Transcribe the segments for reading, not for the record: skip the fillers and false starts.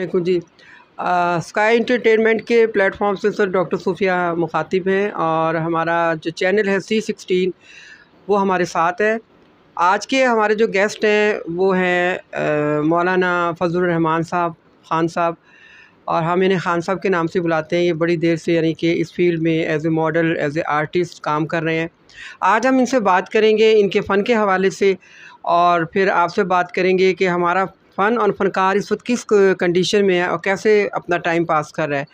अलैकुम जी। Sky entertainment के platform से सर डॉक्टर सूफिया मुखातिब हैं और हमारा जो चैनल है C16 वो हमारे साथ है। आज के हमारे जो गेस्ट हैं वो हैं मौलाना फजलुर रहमान साहब, ख़ान साहब, और हम इन्हें ख़ान साहब के नाम से बुलाते हैं। ये बड़ी देर से यानी कि इस फील्ड में as a model, as a artist काम कर रहे हैं। आज हम इनसे बात करेंगे इनके फ़न के हवाले से, और फिर आपसे बात करेंगे कि हमारा फ़न और फ़नकार इस वक्त किस कंडीशन में है और कैसे अपना टाइम पास कर रहा है।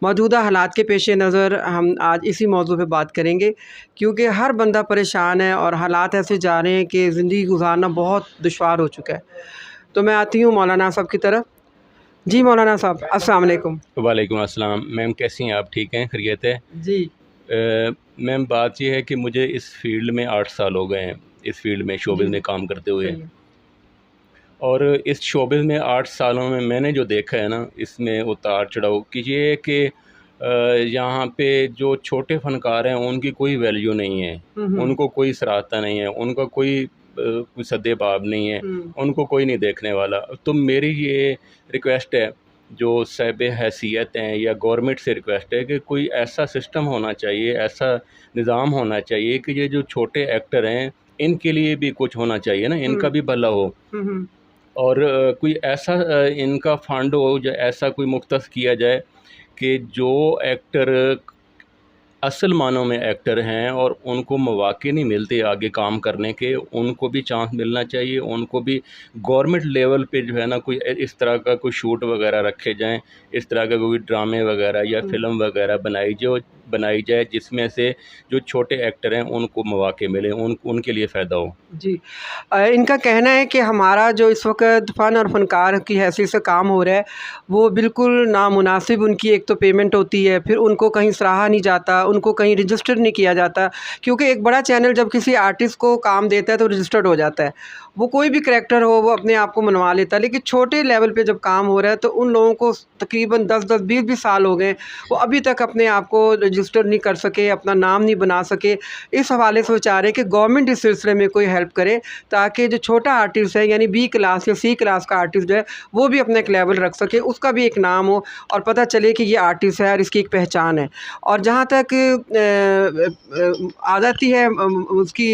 मौजूदा हालात के पेश नज़र हम आज इसी मौजू पे बात करेंगे, क्योंकि हर बंदा परेशान है और हालात ऐसे जा रहे हैं कि ज़िंदगी गुजारना बहुत दुश्वार हो चुका है। तो मैं आती हूँ मौलाना साहब की तरफ। जी मौलाना साहब, अस्सलाम वालेकुम। वालेकुम अस्सलाम। मैम कैसी हैं आप? ठीक हैं, खैरियत है? जी। मैम बात ये है कि मुझे इस फील्ड में 8 साल हो गए हैं, इस फील्ड में जी। शोबिज़ में काम करते हुए। सही है। और इस शोबिज़ में 8 सालों में मैंने जो देखा है ना, इसमें उतार चढ़ाव कि ये है कि यहाँ पे जो छोटे फ़नकार हैं उनकी कोई वैल्यू नहीं है, हम्म। उनको कोई सराहता नहीं है, उनका कोई सद्दे-बाब नहीं है, हम्म। उनको कोई नहीं देखने वाला। तो मेरी ये रिक्वेस्ट है जो साहिब हैसियत हैं, या गवर्नमेंट से रिक्वेस्ट है कि कोई ऐसा सिस्टम होना चाहिए, ऐसा निज़ाम होना चाहिए कि ये जो छोटे एक्टर हैं इनके लिए भी कुछ होना चाहिए ना, इनका हम्म। भी भला हो। हम्म। और कोई ऐसा इनका फ़ंड हो, या ऐसा कोई मुख्तस किया जाए कि जो एक्टर असल मानों में एक्टर हैं और उनको मौक़े नहीं मिलते आगे काम करने के, उनको भी चांस मिलना चाहिए। उनको भी गवर्नमेंट लेवल पे जो है ना, कोई इस तरह का कोई शूट वगैरह रखे जाएँ, इस तरह का कोई ड्रामे वगैरह या हम्म। फ़िल्म वगैरह बनाई जाए जिसमें से जो छोटे एक्टर हैं उनको मौक़े मिलें, उनके लिए फ़ायदा हो। जी। इनका कहना है कि हमारा जो इस वक्त फ़न और फ़नकार की हैसियत से काम हो रहा है वो बिल्कुल नामुनासिब। उनकी एक तो पेमेंट होती है, फिर उनको कहीं सराहा नहीं जाता, उनको कहीं रजिस्टर नहीं किया जाता, क्योंकि एक बड़ा चैनल जब किसी आर्टिस्ट को काम देता है तो रजिस्टर्ड हो जाता है। वो कोई भी करैक्टर हो वो अपने आप को मनवा लेता है, लेकिन छोटे लेवल पे जब काम हो रहा है तो उन लोगों को तकरीबन 10-10, 20-20 साल हो गए, वो अभी तक अपने आप को रजिस्टर नहीं कर सके, अपना नाम नहीं बना सके। इस हवाले से वो चाह रहे हैं कि गवर्नमेंट इस सिलसिले में कोई हेल्प करे, ताकि जो छोटा आर्टिस्ट है यानी B क्लास या C क्लास का आर्टिस्ट जो है वो भी अपना एक लेवल रख सके, उसका भी एक नाम हो और पता चले कि ये आर्टिस्ट है और इसकी एक पहचान है। और जहाँ तक आ जाती है उसकी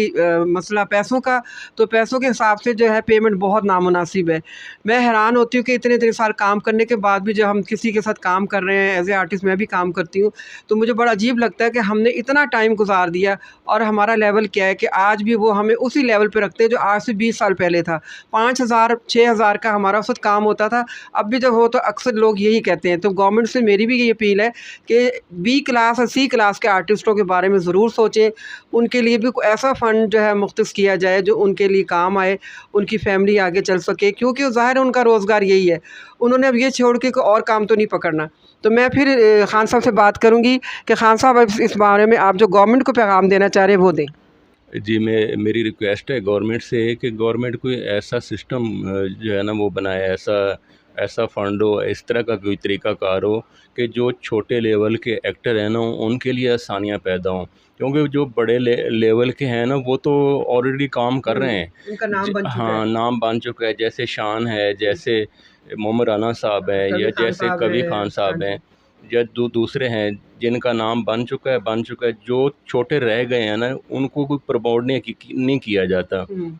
मसला पैसों का, तो पैसों के हिसाब से जो है पेमेंट बहुत नामुनासिब है। मैं हैरान होती हूँ कि इतने इतने साल काम करने के बाद भी जब हम किसी के साथ काम कर रहे हैं, एज ए आर्टिस्ट मैं भी काम करती हूँ, तो मुझे बड़ा अजीब लगता है कि हमने इतना टाइम गुजार दिया और हमारा लेवल क्या है कि आज भी वो हमें उसी लेवल पे रखते हैं जो आज से 20 साल पहले था। 5,000 6,000 का हमारा उस वक्त काम होता था। अब भी जब हो तो अक्सर लोग यही कहते हैं। तो गवर्नमेंट से मेरी भी ये अपील है कि B क्लास और C क्लास के आर्टिस्टों के बारे में ज़रूर सोचें, उनके लिए भी कोई ऐसा फ़ंड जो है मुख्तस किया जाए जो उनके लिए काम आए, उनकी फैमिली आगे चल सके, क्योंकि ज़ाहिर है उनका रोज़गार यही है। उन्होंने अब ये छोड़ के कोई और काम तो नहीं पकड़ना। तो मैं फिर ख़ान साहब से बात करूँगी कि ख़ान साहब अब इस बारे में आप जो गवर्नमेंट को पैगाम देना चाह रहे हैं वो दें। जी, मेरी रिक्वेस्ट है गवर्नमेंट से कि गवर्नमेंट कोई ऐसा सिस्टम जो है ना वो बनाए, ऐसा ऐसा फ़ंड हो, इस तरह का कोई तरीक़ाकार हो कि जो छोटे लेवल के एक्टर हैं ना उनके लिए आसानियाँ पैदा हों। क्योंकि जो बड़े लेवल के हैं ना वो तो ऑलरेडी काम कर रहे हैं। उनका नाम बन चुका है। हाँ, नाम बन चुका है, जैसे शान है, जैसे मोहम्मद राना साहब हैं, या कबीर खान जैसे साहब कबीर है। खान हाँ साहब हैं, जी। या दूसरे हैं जिनका नाम बन चुका है। जो छोटे रह गए हैं ना उनको कोई प्रमोट नहीं किया जाता। हुँ।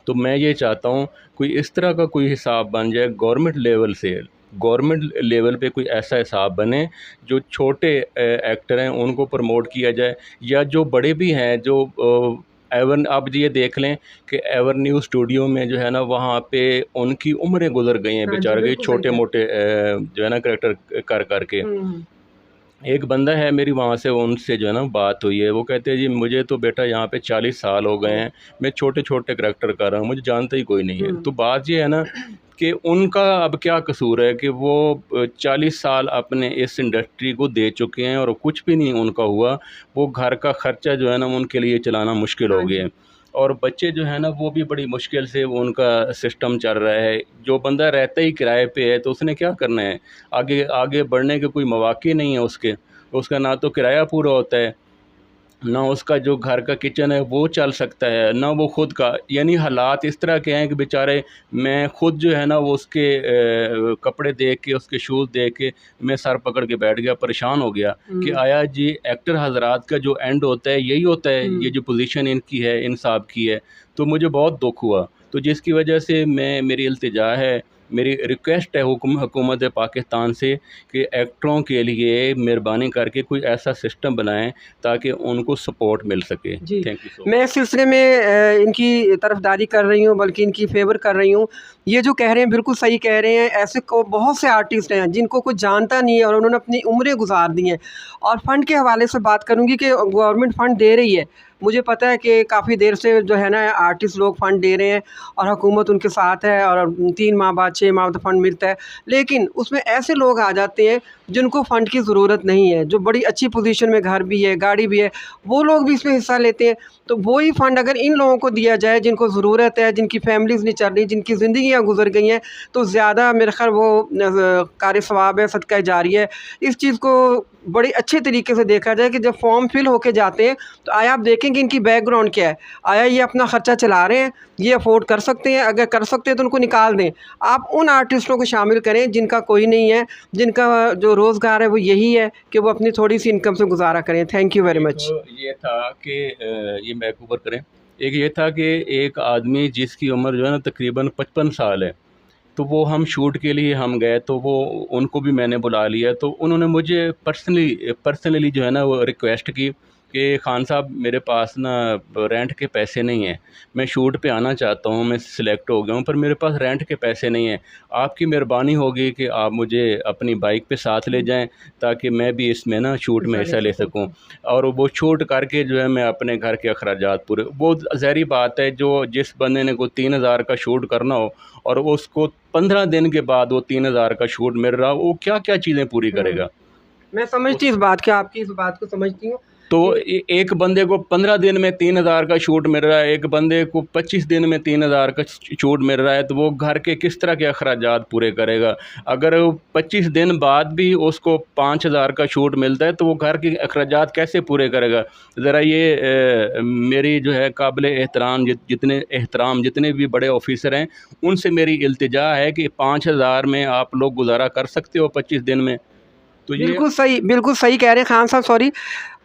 तो मैं ये चाहता हूँ कोई इस तरह का कोई हिसाब बन जाए गवर्नमेंट लेवल से, गवर्नमेंट लेवल पे कोई ऐसा हिसाब बने जो छोटे एक्टर हैं उनको प्रमोट किया जाए, या जो बड़े भी हैं जो एवर आप ये देख लें कि एवर न्यूज़ स्टूडियो में जो है ना वहाँ पे उनकी उम्रें गुजर गई हैं हाँ जी, बेचारे के, बिल्कुल सही छोटे कहा। मोटे जो है ना करैक्टर कर के। हुँ। एक बंदा है मेरी वहाँ से, उनसे जो है ना बात हुई है, वो कहते हैं जी मुझे तो बेटा यहाँ पे 40 साल हो गए ओह! हैं, मैं छोटे-छोटे करैक्टर कर रहा हूँ, मुझे जानता ही कोई नहीं है। हुँ। तो बात ये है ना कि उनका अब क्या कसूर है कि वो 40 साल अपने इस इंडस्ट्री को दे चुके हैं और कुछ भी नहीं उनका हुआ। वो घर का खर्चा जो है ना उनके लिए चलाना मुश्किल हाँ हो गया जी। है। और बच्चे जो है ना वो भी बड़ी मुश्किल से वो उनका सिस्टम चल रहा है। जो बंदा रहता ही किराए पे है तो उसने क्या करना है? आगे आगे बढ़ने के कोई मौक़े नहीं है उसके, उसका ना तो किराया पूरा होता है, ना उसका जो घर का किचन है वो चल सकता है, ना वो खुद का, यानी हालात इस तरह के हैं कि बेचारे, मैं खुद जो है ना वो उसके कपड़े देख के, उसके शूज़ देख के मैं सर पकड़ के बैठ गया, परेशान हो गया कि आया जी एक्टर हजरात का जो एंड होता है यही होता है, ये जो पोजीशन इनकी है, इन साहब की है। तो मुझे बहुत दुख हुआ, तो जिसकी वजह से मेरी इल्तिजा है, मेरी रिक्वेस्ट है हुकूमत पाकिस्तान से कि एक्टरों के लिए मेहरबानी करके कोई ऐसा सिस्टम बनाएं ताकि उनको सपोर्ट मिल सके। जी, थैंक यू सो मैं इस सिलसिले में इनकी तरफ़दारी कर रही हूँ, बल्कि इनकी फ़ेवर कर रही हूँ। ये जो कह रहे हैं बिल्कुल सही कह रहे हैं। ऐसे को बहुत से आर्टिस्ट हैं जिनको कोई जानता नहीं है और उन्होंने अपनी उम्रें गुज़ार दी हैं। और फ़ंड के हवाले से बात करूँगी कि गवर्नमेंट फ़ंड दे रही है। मुझे पता है कि काफ़ी देर से जो है ना आर्टिस्ट लोग फ़ंड दे रहे हैं और हुकूमत उनके साथ है और 3 माह बाद 6 माह बाद फ़ंड मिलता है। लेकिन उसमें ऐसे लोग आ जाते हैं जिनको फ़ंड की ज़रूरत नहीं है, जो बड़ी अच्छी पोज़ीशन में घर भी है, गाड़ी भी है, वो लोग भी इसमें हिस्सा लेते हैं। तो वही फ़ंड अगर इन लोगों को दिया जाए जिनको ज़रूरत है, जिनकी फ़ैमिलीज़ नहीं चल रही, जिनकी ज़िंदगियाँ गुज़र गई हैं, तो ज़्यादा मेरे ख़्याल वो कार सवाब है, सदका जारिया है। इस चीज़ को बड़े अच्छे तरीके से देखा जाए कि जब फॉर्म फिल होके जाते हैं तो आया आप देखें कि इनकी बैकग्राउंड क्या है। आया ये अपना ख़र्चा चला रहे हैं, ये अफ़ोर्ड कर सकते हैं, अगर कर सकते हैं तो उनको निकाल दें। आप उन आर्टिस्टों को शामिल करें जिनका कोई नहीं है, जिनका जो रोज़गार है वो यही है कि वो अपनी थोड़ी-सी इनकम से गुज़ारा करें। Thank you very much. एक ये था कि ये बैक ओवर करें। एक ये था कि एक आदमी जिसकी उम्र जो है ना तकरीबन 55 साल है, तो वो हम शूट के लिए हम गए, तो वो उनको भी मैंने बुला लिया। तो उन्होंने मुझे पर्सनली जो है ना वो रिक्वेस्ट की कि खान साहब मेरे पास ना रेंट के पैसे नहीं हैं, मैं शूट पे आना चाहता हूँ, मैं सिलेक्ट हो गया हूँ, पर मेरे पास रेंट के पैसे नहीं हैं। आपकी मेहरबानी होगी कि आप मुझे अपनी बाइक पे साथ ले जाएं ताकि मैं भी इसमें ना शूट में हिस्सा ले सकूँ, और वो शूट करके जो है मैं अपने घर के अखराजात पूरे, वो ज़ाहिर बात है जो जिस बंदे ने को 3000 का शूट करना हो और उसको 15 दिन के बाद वो 3000 का शूट मिल रहा, वो क्या क्या चीज़ें पूरी करेगा। मैं समझती हूँ इस बात की, आपकी इस बात को समझती हूँ तो कि एक बंदे को 15 दिन में 3000 का शूट मिल रहा है, एक बंदे को 25 दिन में 3000 का शूट मिल रहा है, तो वो घर के किस तरह के अखराजात पूरे करेगा। अगर 25 दिन बाद भी उसको 5000 का शूट मिलता है तो वो घर के अखराजात कैसे पूरे करेगा। ज़रा ये मेरी जो है काबिल एहतराम जितने भी बड़े ऑफिसर हैं उनसे मेरी इल्तिजा है कि 5000 में आप लोग गुजारा कर सकते हो 25 दिन में। तो ये बिल्कुल सही कह रहे हैं खान साहब, सॉरी।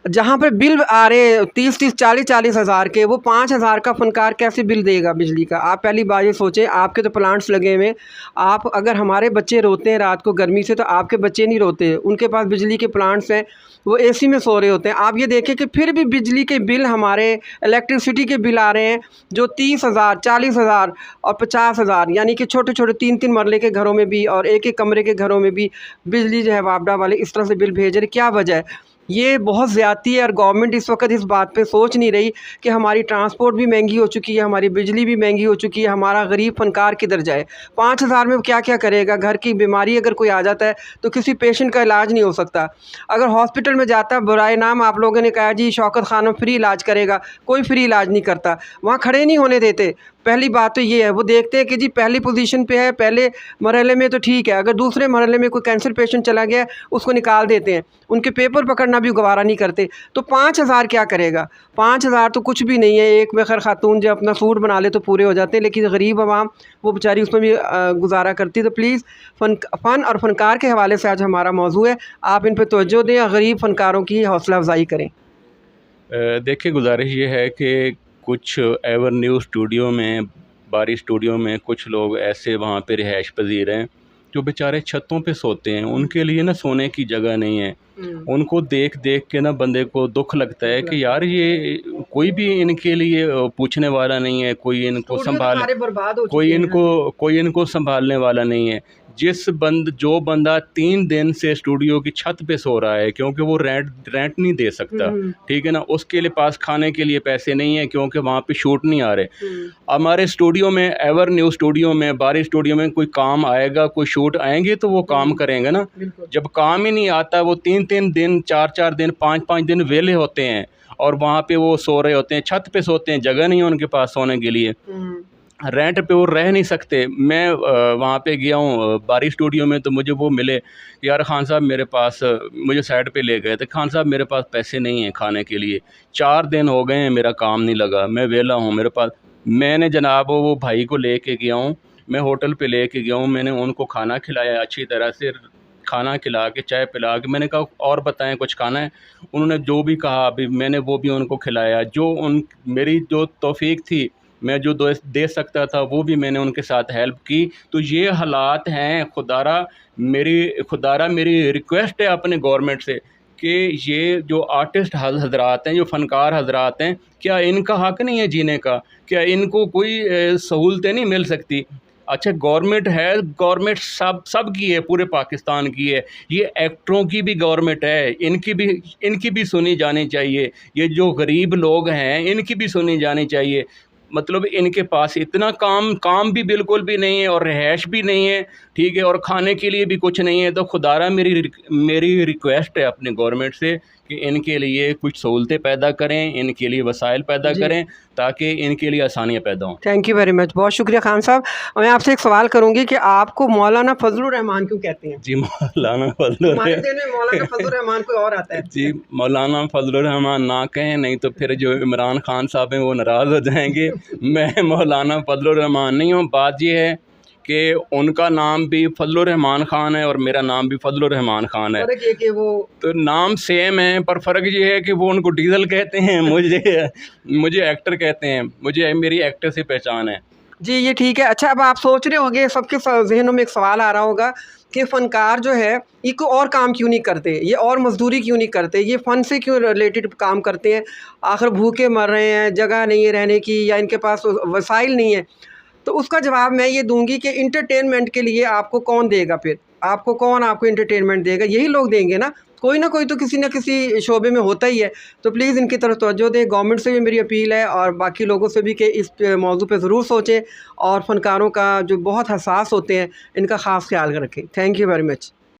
जहाँ पे बिल आ रहे हैं 30-30, 40-40 हज़ार के, वो 5,000 का फ़नकार कैसे बिल देगा बिजली का? आप पहली बात ये सोचें, आपके तो प्लांट्स लगे हुए हैं। आप अगर हमारे बच्चे रोते हैं रात को गर्मी से, तो आपके बच्चे नहीं रोते। उनके पास बिजली के प्लांट्स हैं, वो एसी में सो रहे होते हैं। आप ये देखें कि फिर भी बिजली के बिल, हमारे इलेक्ट्रिसिटी के बिल आ रहे हैं जो 30,000, 40,000 और 50,000, यानी कि छोटे-छोटे 3-3 मरले के घरों में भी और एक-एक कमरे के घरों में भी बिजली जो है वापडा वाले इस तरह से बिल भेज रहे। क्या वजह है? ये बहुत ज़्यादती है और गवर्नमेंट इस वक्त इस बात पे सोच नहीं रही कि हमारी ट्रांसपोर्ट भी महंगी हो चुकी है, हमारी बिजली भी महंगी हो चुकी है, हमारा गरीब फनकार किधर जाए। 5,000 में वो क्या क्या करेगा? घर की बीमारी अगर कोई आ जाता है तो किसी पेशेंट का इलाज नहीं हो सकता। अगर हॉस्पिटल में जाता है, बुराए नाम आप लोगों ने कहा जी शौकत खान फ्री इलाज करेगा, कोई फ्री इलाज नहीं करता, वहाँ खड़े नहीं होने देते। पहली बात तो ये है, वो देखते हैं कि जी पहली पोजीशन पे है, पहले मरहले में तो ठीक है, अगर दूसरे मरहले में कोई कैंसर पेशेंट चला गया उसको निकाल देते हैं, उनके पेपर पकड़ना भी गवारा नहीं करते। तो 5,000 क्या करेगा? 5,000 तो कुछ भी नहीं है। एक बेखर खातून जो अपना सूट बना ले तो पूरे हो जाते हैं, लेकिन गरीब आवाम वो बेचारी उसमें भी गुजारा करती है। तो प्लीज़ फ़न और फ़नकार के हवाले से आज हमारा मौजू है, आप इन पर तवज्जो दें और गरीब फ़नकारों की हौसला अफजाई करें। देखिए गुजारिश ये है कि कुछ एवर न्यू स्टूडियो में, बारी स्टूडियो में कुछ लोग ऐसे वहाँ पे रिहाइश पजीर हैं जो बेचारे छतों पे सोते हैं, उनके लिए ना सोने की जगह नहीं है। उनको देख देख के ना बंदे को दुख लगता है कि यार ये कोई भी इनके लिए पूछने वाला नहीं है, कोई इनको कोई इनको संभालने वाला नहीं है। जो बंदा 3 दिन से स्टूडियो की छत पे सो रहा है क्योंकि वो रेंट नहीं दे सकता, ठीक है ना, उसके लिए पास खाने के लिए पैसे नहीं है क्योंकि वहाँ पे शूट नहीं आ रहे। हमारे स्टूडियो में, एवर न्यू स्टूडियो में, बारी स्टूडियो में कोई काम आएगा, कोई शूट आएंगे तो वो काम करेंगे ना। जब काम ही नहीं आता, वो 3-3 दिन, 4-4 दिन, 5-5 दिन वेले होते हैं और वहाँ पे वो सो रहे होते हैं, छत पे सोते हैं, जगह नहीं है उनके पास सोने के लिए। रेंट पे वो रह नहीं सकते। मैं वहाँ पे गया हूँ बारी स्टूडियो में, तो मुझे वो मिले, यार खान साहब मेरे पास, मुझे साइड पे ले गए थे, खान साहब मेरे पास पैसे नहीं हैं खाने के लिए, 4 दिन हो गए हैं मेरा काम नहीं लगा, मैं वेला हूँ मेरे पास। मैंने जनाब वो भाई को लेके गया हूँ, मैं होटल पे लेके गया हूँ, मैंने उनको खाना खिलाया अच्छी तरह से, खाना खिला के चाय पिला के, मैंने कहा और बताएं कुछ खाना है, उन्होंने जो भी कहा अभी मैंने वो भी उनको खिलाया, जो उन मेरी जो तौफीक थी, मैं जो दे सकता था वो भी मैंने उनके साथ हेल्प की। तो ये हालात हैं। खुदारा मेरी रिक्वेस्ट है अपने गवर्नमेंट से कि ये जो आर्टिस्ट हजरात हैं, जो फ़नकार हजरात हैं, क्या इनका हक़ नहीं है जीने का? क्या इनको कोई सहूलतें नहीं मिल सकती? अच्छा, गवर्नमेंट है, गवर्नमेंट सब की है, पूरे पाकिस्तान की है, ये एक्टरों की भी गवर्नमेंट है, इनकी भी सुनी जानी चाहिए। ये जो गरीब लोग हैं इनकी भी सुनी जानी चाहिए। मतलब इनके पास इतना काम भी बिल्कुल भी नहीं है, और रिहाइश भी नहीं है, ठीक है, और खाने के लिए भी कुछ नहीं है। तो खुदारा मेरी रिक्वेस्ट है अपने गवर्नमेंट से कि इनके लिए कुछ सहूलतें पैदा करें, इनके लिए वसाइल पैदा जी। करें, ताकि इनके लिए आसानियाँ पैदा हों। थैंक यू वेरी मच, बहुत शुक्रिया खान साहब। मैं आपसे एक सवाल करूँगी कि आपको मौलाना फजलुर रहमान क्यों कहते हैं? जी, मौलाना फजलुर हमारे ज़हन में मौलाना फजलुर रहमान कोई और आता है। जी, मौलाना फजलुर रहमान ना कहें, नहीं तो फिर जो इमरान खान साहब हैं वो नाराज़ हो जाएंगे। मैं मौलाना फजलुर रहमान नहीं हूँ। बात ये है कि उनका नाम भी फजलुर रहमान ख़ान है और मेरा नाम भी फजलुर रहमान ख़ान है। फ़र्क ये कि वो तो नाम सेम है, पर फ़र्क ये है कि वो उनको डीज़ल कहते हैं, मुझे एक्टर कहते हैं, मुझे मेरी एक्टर से पहचान है। जी, ये ठीक है। अच्छा, अब आप सोच रहे होंगे, सबके ज़हनों में एक सवाल आ रहा होगा कि फ़नकार जो है, ये कोई और काम क्यों नहीं करते? ये और मज़दूरी क्यों नहीं करते? ये फ़न से क्यों रिलेटेड काम करते हैं? आखिर भूखे मर रहे हैं, जगह नहीं है रहने की, या इनके पास वसाइल नहीं है। तो उसका जवाब मैं ये दूँगी कि एंटरटेनमेंट के लिए आपको कौन देगा फिर? आपको एंटरटेनमेंट देगा? यही लोग देंगे ना। कोई ना कोई तो किसी न किसी शोबे में होता ही है। तो प्लीज़ इनकी तरफ तवज्जो दें। गवर्नमेंट से भी मेरी अपील है और बाकी लोगों से भी कि इस मौज़ू पे ज़रूर सोचें और फ़नकारों का जो बहुत हसास होते हैं, इनका ख़ास ख़्याल रखें। Thank you very much.